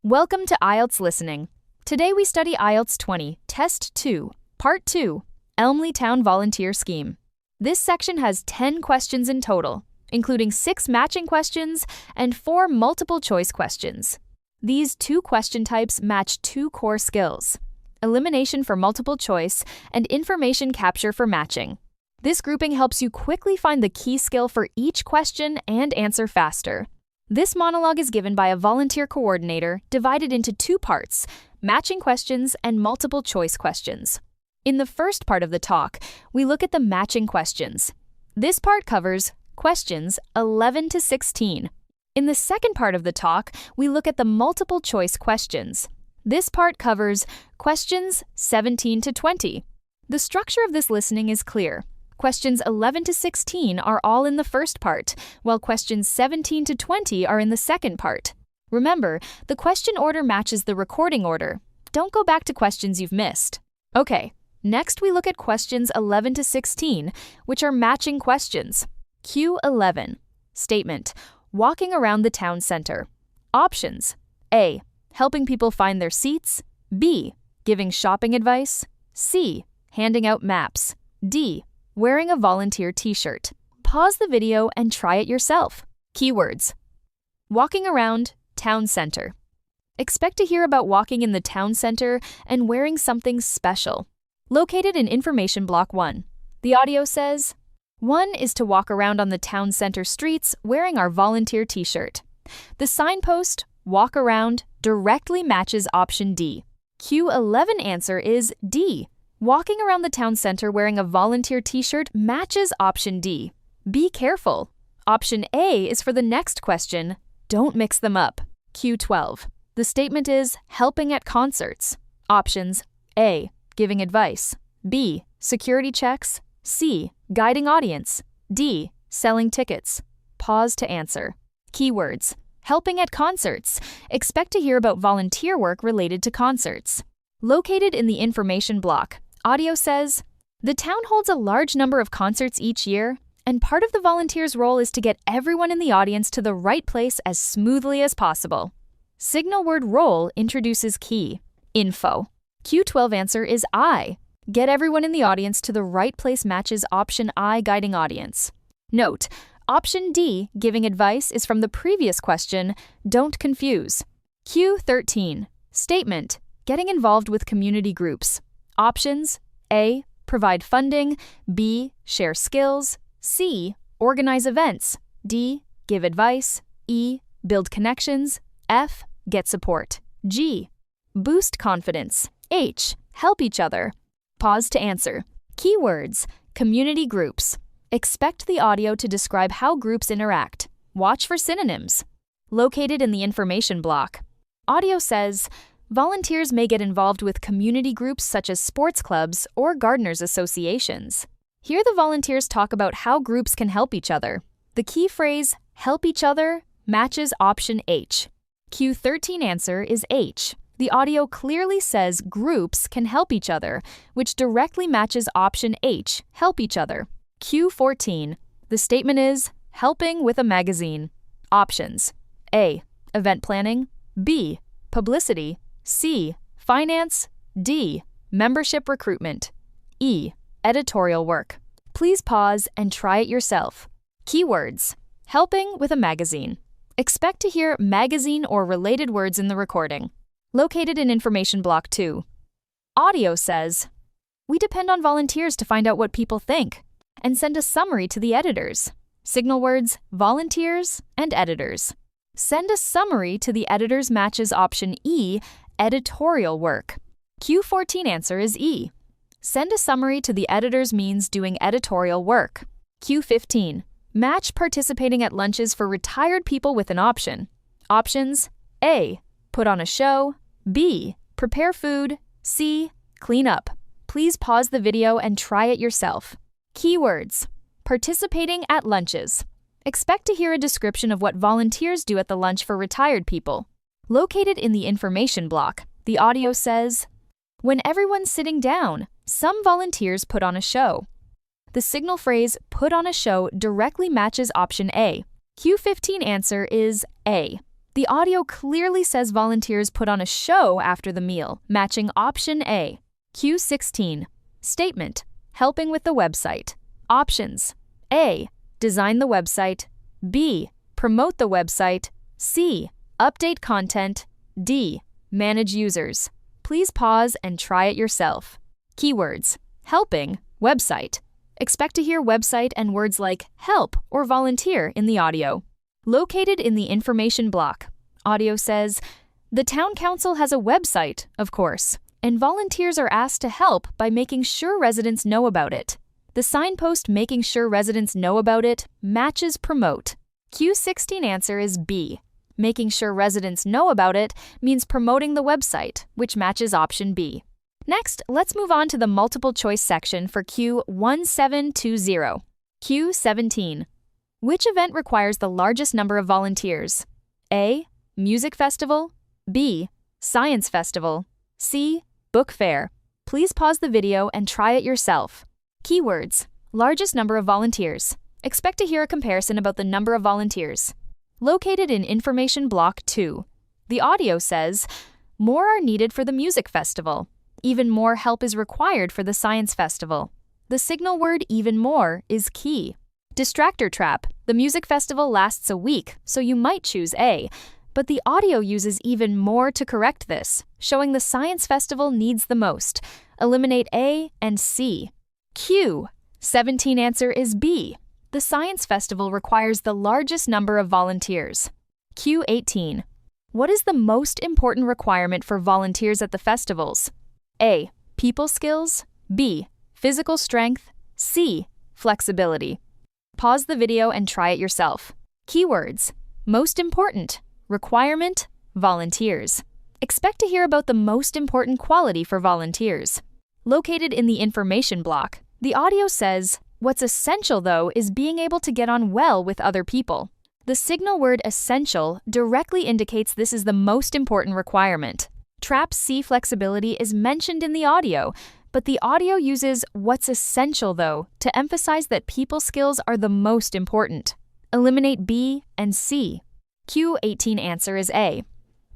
Welcome to IELTS Listening. Today we study IELTS 20, Test 2, Part 2, Elmley Town Volunteer Scheme. This section has 10 questions in total, including 6 matching questions and 4 multiple-choice questions. These 2 question types match 2 core skills: elimination for multiple choice and information capture for matching. This grouping helps you quickly find the key skill for each question and answer faster. This monologue is given by a volunteer coordinator divided into 2 parts: matching questions and multiple choice questions. In the first part of the talk, we look at the matching questions. This part covers questions 11 to 16. In the second part of the talk, we look at the multiple choice questions. This part covers questions 17 to 20. The structure of this listening is clear. Questions 11 to 16 are all in the first part, while questions 17 to 20 are in the second part. Remember, the question order matches the recording order. Don't go back to questions you've missed. Okay, next we look at questions 11 to 16, which are matching questions. Q11. Statement: walking around the town center. Options: A. Helping people find their seats. B. Giving shopping advice. C. Handing out maps. D. Wearing a volunteer t-shirt. Pause the video and try it yourself. Keywords: walking around, town center. Expect to hear about walking in the town center and wearing something special. Located in Information Block 1, the audio says, 1 is to walk around on the town center streets wearing our volunteer t-shirt. The signpost, walk around, directly matches option D. Q11 answer is D. Walking around the town center wearing a volunteer t-shirt matches option D. Be careful. Option A is for the next question. Don't mix them up. Q12. The statement is helping at concerts. Options: A. Giving advice. B. Security checks. C. Guiding audience. D. Selling tickets. Pause to answer. Keywords: helping at concerts. Expect to hear about volunteer work related to concerts. Located in the information block, audio says, the town holds a large number of concerts each year, and part of the volunteer's role is to get everyone in the audience to the right place as smoothly as possible. Signal word role introduces key info. Q12 answer is I. Get everyone in the audience to the right place matches option I, guiding audience. Note, option D, giving advice, is from the previous question. Don't confuse. Q13. Statement: getting involved with community groups. Options: A. Provide funding. B. Share skills. C. Organize events. D. Give advice. E. Build connections. F. Get support. G. Boost confidence. H. Help each other. Pause to answer. Keywords: community groups. Expect the audio to describe how groups interact. Watch for synonyms. Located in the information block, audio says, volunteers may get involved with community groups such as sports clubs or gardeners' associations. Here the volunteers talk about how groups can help each other. The key phrase, help each other, matches option H. Q13 answer is H. The audio clearly says groups can help each other, which directly matches option H, help each other. Q14. The statement is, helping with a magazine. Options: A. Event planning. B. Publicity. C. Finance. D. Membership recruitment. E. Editorial work. Please pause and try it yourself. Keywords: helping with a magazine. Expect to hear magazine or related words in the recording. Located in Information Block 2, audio says, we depend on volunteers to find out what people think and send a summary to the editors. Signal words: volunteers and editors. Send a summary to the editors matches option E, editorial work. Q14 answer is E. Send a summary to the editors means doing editorial work. Q15. Match participating at lunches for retired people with an option. Options: A. Put on a show. B. Prepare food. C. Clean up. Please pause the video and try it yourself. Keywords: participating at lunches. Expect to hear a description of what volunteers do at the lunch for retired people. Located in the information block, the audio says, when everyone's sitting down, some volunteers put on a show. The signal phrase put on a show directly matches option A. Q15 answer is A. The audio clearly says volunteers put on a show after the meal, matching option A. Cue 16. Statement: helping with the website. Options: A. Design the website. B. Promote the website. C. Update content. D. Manage users. Please pause and try it yourself. Keywords: helping, website. Expect to hear website and words like help or volunteer in the audio. Located in the information block, audio says, the town council has a website, of course, and volunteers are asked to help by making sure residents know about it. The signpost making sure residents know about it matches promote. Q16 answer is B. Making sure residents know about it means promoting the website, which matches option B. Next, let's move on to the multiple choice section for Q1720. Q17. Which event requires the largest number of volunteers? A. Music festival. B. Science festival. C. Book fair. Please pause the video and try it yourself. Keywords: largest number of volunteers. Expect to hear a comparison about the number of volunteers. Located in information block 2, the audio says, more are needed for the music festival. Even more help is required for the science festival. The signal word even more is key. Distractor trap: the music festival lasts a week, so you might choose A, but the audio uses even more to correct this, showing the science festival needs the most. Eliminate A and C. Q17 answer is B. The science festival requires the largest number of volunteers. Q18. What is the most important requirement for volunteers at the festivals? A. People skills. B. Physical strength. C. Flexibility. Pause the video and try it yourself. Keywords: most important, requirement, volunteers. Expect to hear about the most important quality for volunteers. Located in the information block, the audio says, what's essential though is being able to get on well with other people. The signal word essential directly indicates this is the most important requirement. Trap C flexibility is mentioned in the audio, but the audio uses what's essential though to emphasize that people skills are the most important. Eliminate B and C. Q18 answer is A.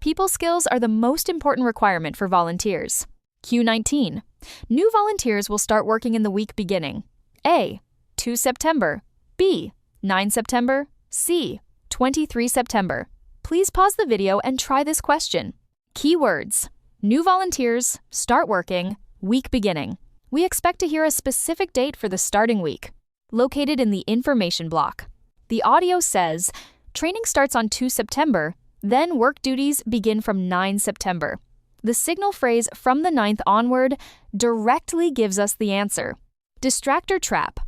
People skills are the most important requirement for volunteers. Q19. New volunteers will start working in the week beginning. A. 2 September. B. 9 September. C. 23 September. Please pause the video and try this question. Keywords: new volunteers, start working, week beginning. We expect to hear a specific date for the starting week. Located in the information block, the audio says, training starts on 2 September, then work duties begin from 9 September. The signal phrase from the 9th onward directly gives us the answer. Distractor trap.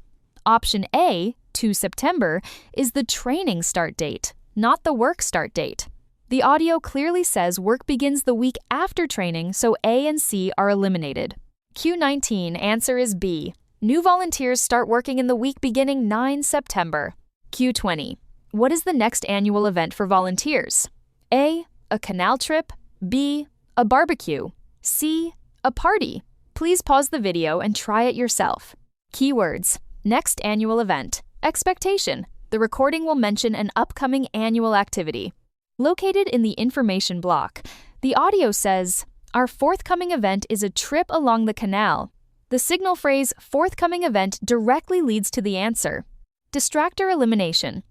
Option A, 2 September, is the training start date, not the work start date. The audio clearly says work begins the week after training, so A and C are eliminated. Q19 answer is B. New volunteers start working in the week beginning 9 September. Q20. What is the next annual event for volunteers? A. A canal trip. B. A barbecue. C. A party. Please pause the video and try it yourself. Keywords: next annual event. Expectation: the recording will mention an upcoming annual activity. Located in the information block, the audio says, our forthcoming event is a trip along the canal. The signal phrase forthcoming event directly leads to the answer. Distractor elimination.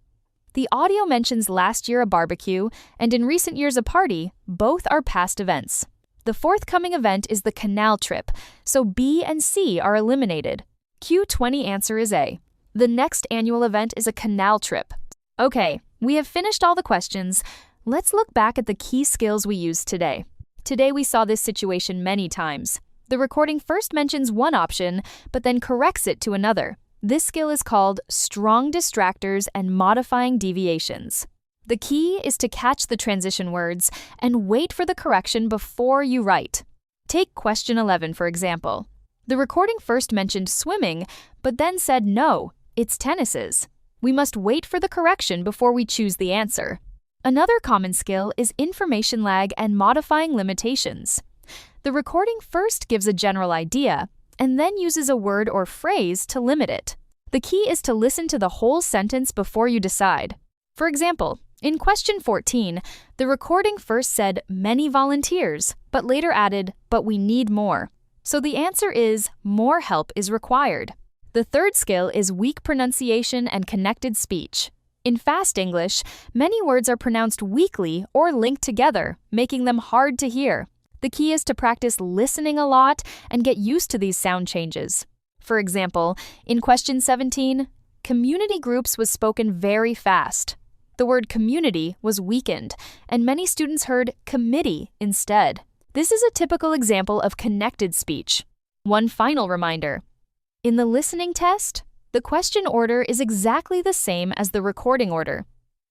The audio mentions last year a barbecue and in recent years a party. Both are past events. The forthcoming event is the canal trip, so B and C are eliminated. Q20 answer is A. The next annual event is a canal trip. Okay, we have finished all the questions. Let's look back at the key skills we used today. Today we saw this situation many times. The recording first mentions one option, but then corrects it to another. This skill is called strong distractors and modifying deviations. The key is to catch the transition words and wait for the correction before you write. Take question 11, for example. The recording first mentioned swimming, but then said no, it's tennises. We must wait for the correction before we choose the answer. Another common skill is information lag and modifying limitations. The recording first gives a general idea, and then uses a word or phrase to limit it. The key is to listen to the whole sentence before you decide. For example, In question 14, the recording first said many volunteers, but later added, but we need more. So the answer is more help is required. The third skill is weak pronunciation and connected speech. In fast English, many words are pronounced weakly or linked together, making them hard to hear. The key is to practice listening a lot and get used to these sound changes. For example, in question 17, community groups was spoken very fast. The word community was weakened, and many students heard committee instead. This is a typical example of connected speech. One final reminder. In the listening test, the question order is exactly the same as the recording order.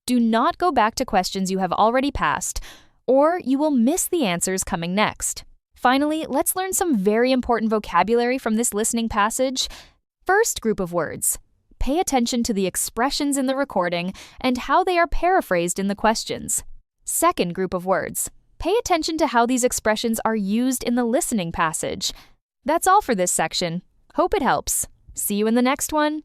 Do not go back to questions you have already passed, or you will miss the answers coming next. Finally, let's learn some very important vocabulary from this listening passage. First group of words. Pay attention to the expressions in the recording and how they are paraphrased in the questions. Second group of words. Pay attention to how these expressions are used in the listening passage. That's all for this section. Hope it helps. See you in the next one.